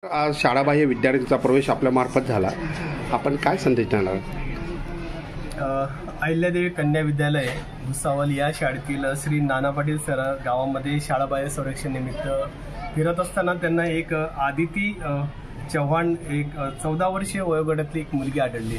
आज शाळाबाह्य विद्यार्थ्यांचा प्रवेश आपल्या मार्फत झाला. आपण काय संदेश देणार? अहिल्यादेवी कन्या विद्यालय भुसावळ या शाळेतील श्री नाना पाटील सर गावामध्ये शाळाबाह्य संरक्षण निमित्त फिरत असताना त्यांना एक आदिती चव्हाण एक 14 वर्षीय वयोगटातली एक मुलगी आढळली.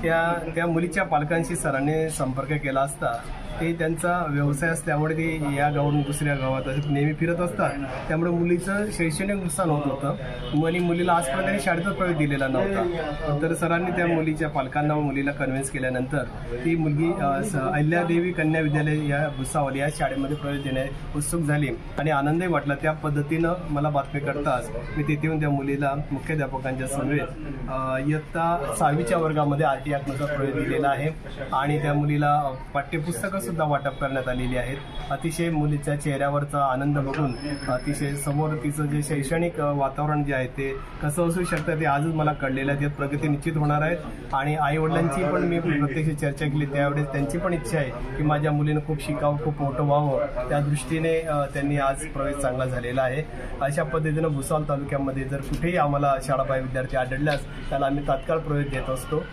त्या मुलीच्या पालकांशी सरांनी संपर्क केला असता ते त्यांचा व्यवसाय असल्यामुळे ते या गावावरून दुसऱ्या गावात नेहमी फिरत असतात. त्यामुळे मुलीचं शैक्षणिक नुकसान होत होतं आणि मुलीला आजपर्यंत शाळेतच प्रवेश दिलेला नव्हता. तर सरांनी त्या मुलीच्या पालकांना मुलीला कन्व्हिन्स केल्यानंतर ती मुलगी अहिल्यादेवी कन्या विद्यालय या भुसावळ या शाळेमध्ये प्रवेश देण्यास उत्सुक झाली आणि आनंदही वाटला. त्या पद्धतीनं मला बातमी करताच मी तेथे येऊन त्या मुलीला मुख्याध्यापकांच्या समवेत इयत्ता 6वीच्या वर्गामध्ये RT नुसार प्रवेश दिलेला आहे आणि त्या मुलीला पाठ्यपुस्तकं सुद्धा वाटप करण्यात आलेली आहेत. अतिशय मुलीच्या चेहऱ्यावरचा आनंद बघून अतिशय समोर तिचं जे शैक्षणिक वातावरण जे आहे ते कसं असू शकतं ते आजच मला कळलेलं आहे. त्यात प्रगती निश्चित होणार आहे आणि आई वडिलांची पण मी प्रत्यक्ष चर्चा केली. त्यावेळेस त्यांची पण इच्छा आहे की माझ्या मुलीनं खूप शिकावं, खूप मोठं व्हावं. त्या दृष्टीने त्यांनी आज प्रवेश चांगला झालेला आहे. अशा पद्धतीनं भुसावळ तालुक्यामध्ये जर कुठेही आम्हाला शाळाबाह्य विद्यार्थी आढळल्यास त्याला आम्ही तात्काळ प्रवेश देत असतो.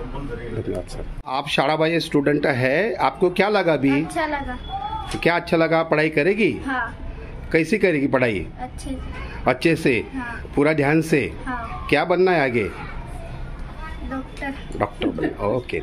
धन्यवाद सर. आप शाळाबाह्य स्टूडेंट है, आपको क्या लगा अभी? अच्छा लगा. क्या अच्छा लगा? पढ़ाई करेगी? हाँ. कैसी करेगी पढ़ाई? अच्छे से? हाँ. पूरा ध्यान से? हाँ. क्या बनना है आगे? डॉक्टर. डॉक्टर. ओके.